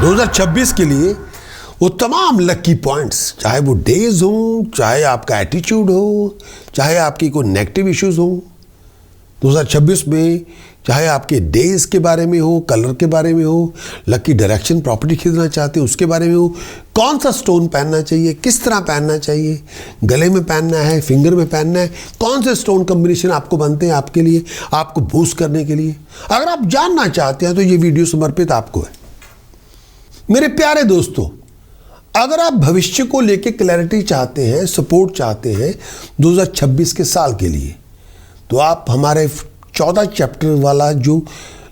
2026 के लिए वो तमाम लकी पॉइंट्स, चाहे वो डेज हो, चाहे आपका एटीट्यूड हो, चाहे आपकी कोई नेगेटिव इश्यूज हो, 2026 में चाहे आपके डेज के बारे में हो, कलर के बारे में हो, लकी डायरेक्शन, प्रॉपर्टी खरीदना चाहते हो उसके बारे में हो, कौन सा स्टोन पहनना चाहिए, किस तरह पहनना चाहिए, गले में पहनना है, फिंगर में पहनना है, कौन से स्टोन कॉम्बिनेशन आपको बनते हैं आपके लिए, आपको बूस्ट करने के लिए, अगर आप जानना चाहते हैं तो ये वीडियो समर्पित आपको है। मेरे प्यारे दोस्तों, अगर आप भविष्य को लेकर क्लैरिटी चाहते हैं, सपोर्ट चाहते हैं 2026 के साल के लिए, तो आप हमारे 14 चैप्टर वाला जो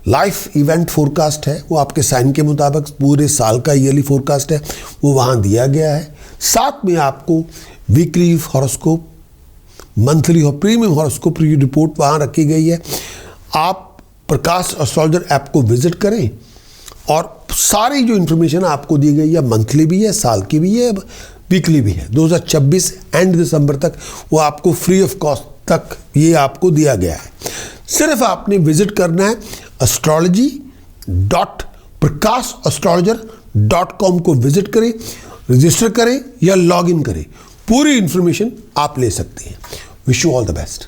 लाइफ इवेंट फोरकास्ट है वो आपके साइन के मुताबिक पूरे साल का ईयरली फोरकास्ट है, वो वहाँ दिया गया है। साथ में आपको वीकली हॉरोस्कोप, मंथली और प्रीमियम हॉरोस्कोप रिपोर्ट वहाँ रखी गई है। आप प्रकाश एस्ट्रोलॉजर ऐप को विजिट करें और सारी जो इन्फॉर्मेशन आपको दी गई है, मंथली भी है, साल की भी है, वीकली भी है, 2026 एंड दिसंबर तक वो आपको फ्री ऑफ कॉस्ट तक ये आपको दिया गया है। सिर्फ आपने विजिट करना है astrology.prakashastrologer.com को विजिट करें, रजिस्टर करें या लॉग इन करें, पूरी इंफॉर्मेशन आप ले सकते हैं। Wish you all the best.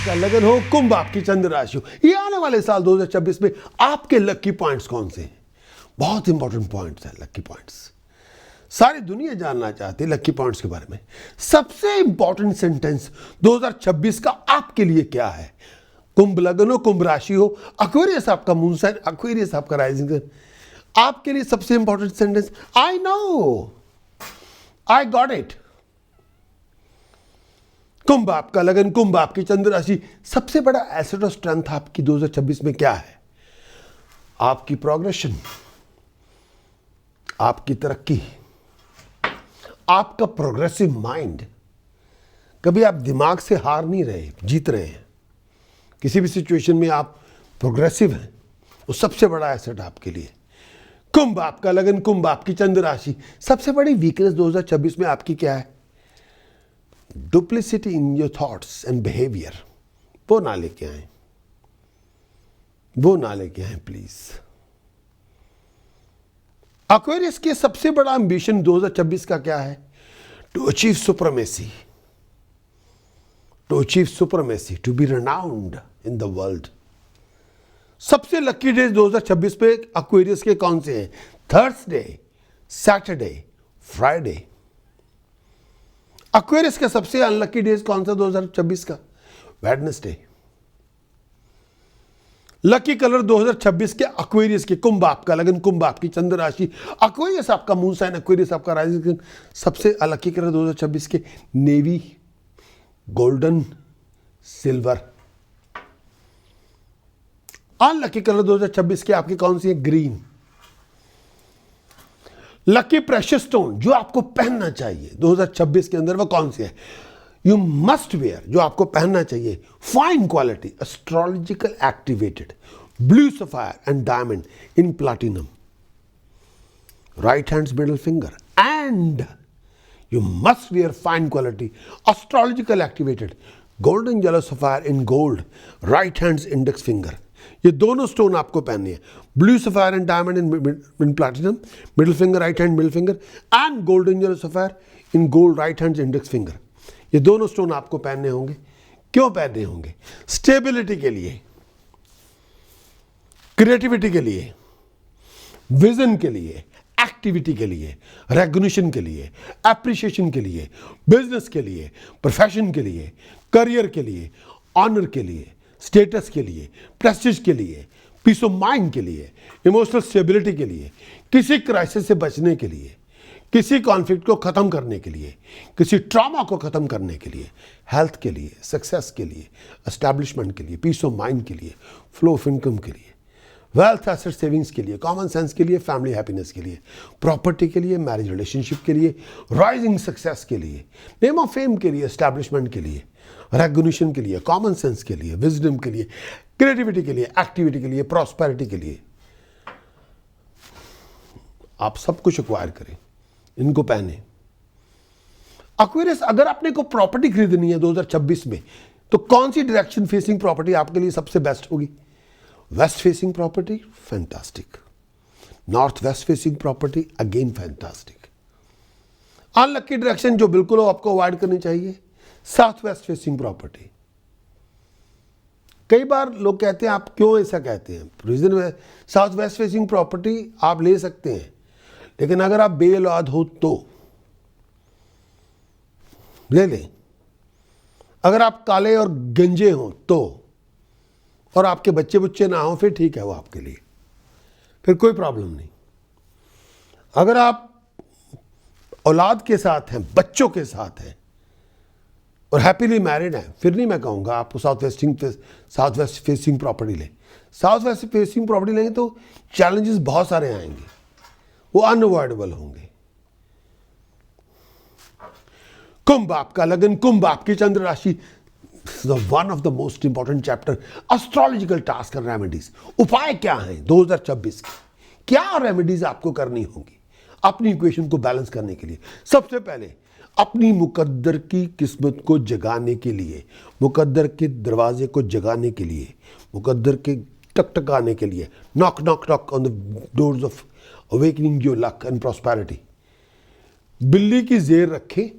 का लगन हो, कुंभ आपकी चंद्र राशि हो, ये आने वाले साल 2026 में आपके लकी पॉइंट्स कौन से हैं? बहुत इंपॉर्टेंट पॉइंट्स हैं लकी पॉइंट्स। सारी दुनिया जानना चाहती है लकी पॉइंट्स के बारे में। सबसे इंपॉर्टेंट सेंटेंस 2026 का आपके लिए क्या है? कुंभ लगन हो, कुंभ राशि हो, एक्वेरियस आपका मून साइन, एक्वेरियस आपका राइजिंग साइन, आपके लिए सबसे important sentence, I know, I got it. कुंभ आपका लगन, कुंभ आपकी चंद्र राशि, सबसे बड़ा एसेट और स्ट्रेंथ आपकी 2026 में क्या है? आपकी प्रोग्रेशन, आपकी तरक्की, आपका प्रोग्रेसिव माइंड। कभी आप दिमाग से हार नहीं रहे, जीत रहे हैं। किसी भी सिचुएशन में आप प्रोग्रेसिव हैं, वो सबसे बड़ा एसेट आपके लिए। कुंभ आपका लगन, कुंभ आपकी चंद्र राशि, सबसे बड़ी वीकनेस 2026 में आपकी क्या है? Duplicity in your thoughts and behaviour. वो ना लेके आए, वो ना लेके आए प्लीज। एक्वेरियस के सबसे बड़ा एम्बिशन 2026 का क्या है? To achieve supremacy, to achieve supremacy, to be renowned in the world. सबसे लकी डेज 2026 पे एक्वेरियस के कौन से हैं? Thursday, Saturday, Friday. एक्वेरियस का सबसे अनलकी डेज कौन सा 2026 का? वेडनेसडे। लकी कलर 2026 के एक्वेरियस के, कुंभ आपका लगन, कुंभ आपकी चंद्र राशि, एक्वेरियस आपका मून साइन, एक्वेरियस आपका राइजिंग, सबसे अलकी कलर 2026 के navy, golden, silver. Unlucky colour 2026 के आपके कौन सी है? ग्रीन। लकी प्रेशियस स्टोन जो आपको पहनना चाहिए 2026 के अंदर, वो कौन सी है? यू मस्ट वेयर, जो आपको पहनना चाहिए, fine quality, astrological activated, blue sapphire and diamond in platinum, right hands middle finger, and you must where fine quality astrological activated golden yellow sapphire in gold, right hands index finger. ये दोनों stone आपको पहनने हैं, blue sapphire and diamond in platinum, middle finger, right hand middle finger, and golden yellow sapphire in gold, right hand index finger. ये दोनों stone आपको पहनने होंगे। क्यों पहनने होंगे? स्टेबिलिटी के लिए, क्रिएटिविटी के लिए, विजन के लिए, एक्टिविटी के लिए, रिकॉग्निशन के लिए, एप्रिसिएशन के लिए, बिजनेस के लिए, प्रोफेशन के लिए, करियर के लिए, ऑनर के लिए, स्टेटस के लिए, प्रेस्टीज के लिए, पीस ऑफ माइंड के लिए, इमोशनल स्टेबिलिटी के लिए, किसी क्राइसिस से बचने के लिए, किसी कॉन्फ्लिक्ट को खत्म करने के लिए, किसी ट्रॉमा को खत्म करने के लिए, हेल्थ के लिए, सक्सेस के लिए, एस्टैब्लिशमेंट के लिए, पीस ऑफ माइंड के लिए, फ्लो ऑफ इनकम के लिए, वेल्थ एसेट सेविंग्स के लिए, कॉमन सेंस के लिए, फैमिली हैप्पीनेस के लिए, प्रॉपर्टी के लिए, मैरिज रिलेशनशिप के लिए, राइजिंग सक्सेस के लिए, नेम ऑफ फेम के लिए, एस्टैब्लिशमेंट के लिए, रिकॉग्निशन के लिए, कॉमन सेंस के लिए, विजडम के लिए, क्रिएटिविटी के लिए, एक्टिविटी के लिए, प्रॉस्पेरिटी के लिए। आप सब कुछ एक्वायर करें, इनको पहने। एक्वेरियस, अगर आपने को प्रॉपर्टी खरीदनी है 2026 में, तो कौन सी डायरेक्शन फेसिंग प्रॉपर्टी आपके लिए सबसे बेस्ट होगी? Waste facing property, fantastic. North west facing property, again fantastic. Unlucky direction जो बिल्कुल आपको अवॉइड करनी चाहिए, साउथ वेस्ट फेसिंग प्रॉपर्टी। कई बार लोग कहते हैं, आप क्यों ऐसा कहते हैं? रीजन है, साउथ वेस्ट फेसिंग प्रॉपर्टी आप ले सकते हैं, लेकिन अगर आप बेऔलाद हो तो ले लें। अगर आप काले और गंजे हो तो, और आपके बच्चे बुच्चे ना हो, फिर ठीक है, वो आपके लिए, फिर कोई प्रॉब्लम नहीं। अगर आप औलाद के साथ हैं, बच्चों के साथ हैं और हैप्पीली मैरिड हैं, फिर नहीं मैं कहूँगा आपको साउथ वेस्ट फेसिंग प्रॉपर्टी लें। साउथ वेस्ट फेसिंग प्रॉपर्टी लेंगे तो चैलेंजेस बहुत सारे आएंगे, वो अनअवॉइडेबल होंगे। कुंभ आपका लगन, कुंभ आपकी चंद्र राशि, one of the most important chapter, astrological task and remedies. उपाय क्या हैं 2026 के? क्या रेमेडीज आपको करनी होंगी अपनी इक्वेशन को बैलेंस करने के लिए? सबसे पहले अपनी मुकद्दर की किस्मत को जगाने के लिए, मुकद्दर के दरवाजे को जगाने के लिए, मुकद्दर के टकटकाने के लिए, knock knock knock on the doors of awakening your luck and prosperity. बिल्ली की जेर रखें।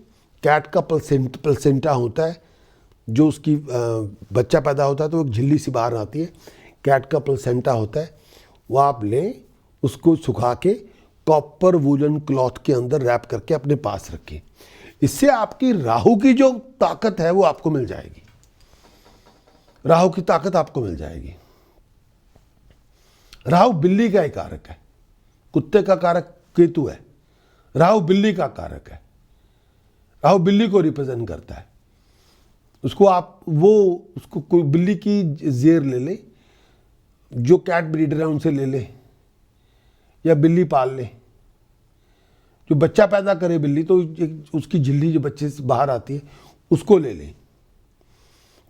कैट का प्लेसेंटा होता है, जो उसकी बच्चा पैदा होता है तो एक झिल्ली सी बाहर आती है, कैट का प्लेसेंटा होता है, वो आप लें, उसको सुखा के कॉपर वूलन क्लॉथ के अंदर रैप करके अपने पास रखें। इससे आपकी राहु की जो ताकत है वो आपको मिल जाएगी, राहु की ताकत आपको मिल जाएगी। राहु बिल्ली का ही कारक है, कुत्ते का कारक केतु है, राहु बिल्ली का कारक है। राहु बिल्ली को रिप्रेजेंट करता है। उसको आप उसको कोई बिल्ली की जेर ले ले, जो कैट ब्रीडर है उनसे ले ले, या बिल्ली पाल ले। जो बच्चा पैदा करे बिल्ली, तो उसकी झिल्ली जो बच्चे से बाहर आती है उसको ले लें।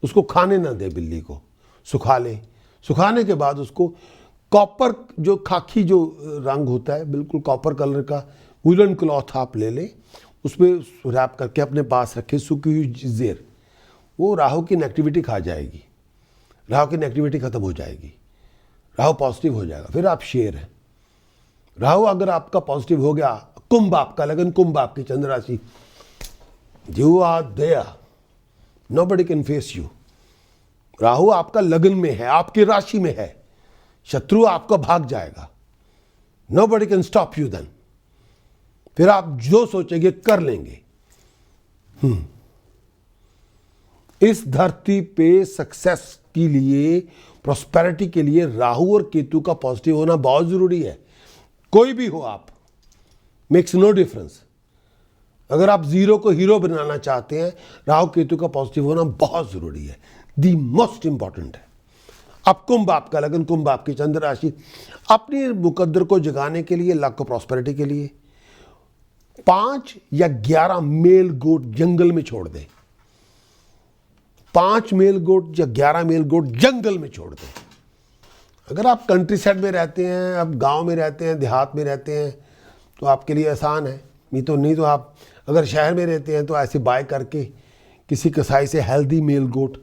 उसको खाने ना दे बिल्ली को, सुखा ले। सुखाने के बाद उसको कॉपर, जो खाकी जो रंग होता है, बिल्कुल कॉपर कलर का वूलन क्लॉथ आप ले लें, उसमें रैप करके अपने पास रखें, सूखी हुई जेर। वो राहु की नेगेटिविटी खा जाएगी, राहु की नेगेटिविटी खत्म हो जाएगी, राहु पॉजिटिव हो जाएगा, फिर आप शेर हैं। राहु अगर आपका पॉजिटिव हो गया, कुंभ आपका लगन, कुंभ आपकी चंद्र राशि, you are there, nobody can face you. Rahu आपका लगन में है, आपकी राशि में है, शत्रु आपका भाग जाएगा, nobody can stop you then. फिर आप जो सोचेंगे कर लेंगे। इस धरती पे सक्सेस के लिए, प्रॉस्पेरिटी के लिए राहु और केतु का पॉजिटिव होना बहुत जरूरी है। कोई भी हो आप, मेक्स नो डिफरेंस। अगर आप जीरो को हीरो बनाना चाहते हैं, राहु केतु का पॉजिटिव होना बहुत जरूरी है, दी मोस्ट इंपॉर्टेंट है। अब कुंभ आपका लगन, कुंभ आपकी चंद्र राशि, अपनी मुकद्दर को जगाने के लिए, लक को प्रॉस्पेरिटी के लिए 5 या 11 मेल गोट जंगल में छोड़ दें। 5 मेल गोट या 11 मेल गोट जंगल में छोड़ दें। अगर आप कंट्री साइड में रहते हैं, आप गांव में रहते हैं, देहात में रहते हैं, तो आपके लिए आसान है। नहीं तो आप अगर शहर में रहते हैं तो ऐसे बाय करके किसी कसाई से हेल्दी मेल गोट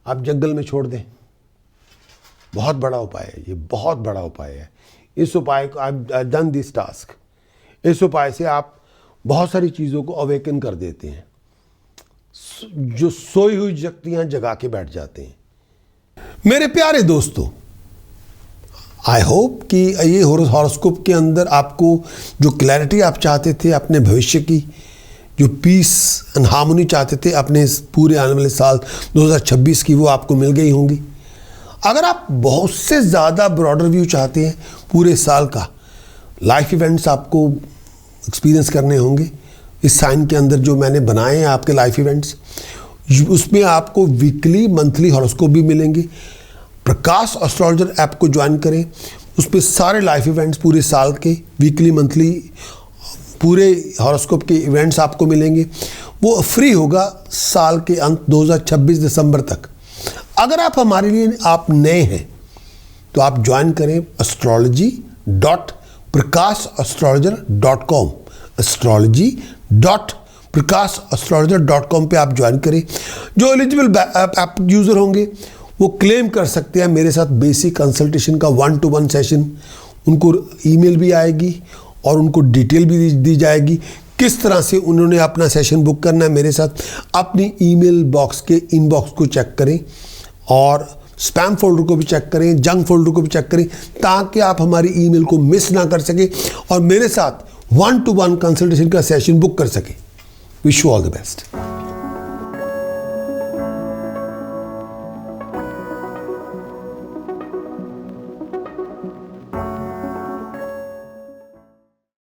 आप जंगल में छोड़ दें। बहुत बड़ा उपाय है ये, बहुत बड़ा उपाय है। इस उपाय को आई डन दिस टास्क। इस उपाय से आप बहुत सारी चीज़ों को अवेकन कर देते हैं, जो सोई हुई शक्तियां जगा के बैठ जाते हैं। मेरे प्यारे दोस्तों, आई होप कि ये हॉरोस्कोप के अंदर आपको जो क्लैरिटी आप चाहते थे अपने भविष्य की, जो पीस एंड हार्मोनी चाहते थे अपने इस पूरे आने वाले साल 2026 की, वो आपको मिल गई होंगी। अगर आप बहुत से ज़्यादा ब्रॉडर व्यू चाहते हैं पूरे साल का, लाइफ इवेंट्स आपको एक्सपीरियंस करने होंगे इस साइन के अंदर जो मैंने बनाए हैं आपके लाइफ इवेंट्स, उसमें आपको वीकली मंथली हॉरोस्कोप भी मिलेंगे। प्रकाश एस्ट्रोलॉजर ऐप को ज्वाइन करें, उस पर सारे लाइफ इवेंट्स पूरे साल के वीकली मंथली पूरे हॉरोस्कोप के इवेंट्स आपको मिलेंगे। वो फ्री होगा साल के अंत 2026 दिसंबर तक। अगर आप हमारे लिए आप नए हैं तो आप ज्वाइन करें astrology.prakashastrologer.com astrology.prakashastrologer.com prakasastrologer.com पे आप ज्वाइन करें। जो एलिजिबल ऐप यूज़र होंगे वो क्लेम कर सकते हैं मेरे साथ बेसिक कंसल्टेशन का 1-to-1 सेशन। उनको ईमेल भी आएगी और उनको डिटेल भी दी जाएगी किस तरह से उन्होंने अपना सेशन बुक करना है मेरे साथ। अपनी ईमेल बॉक्स के इनबॉक्स को चेक करें और स्पैम फोल्डर को भी चेक करें, जंक फोल्डर को भी चेक करें, ताकि आप हमारी ईमेल को मिस ना कर सकें और मेरे साथ 1-to-1 कंसल्टेशन का सेशन बुक कर सकें। Wish you all the best.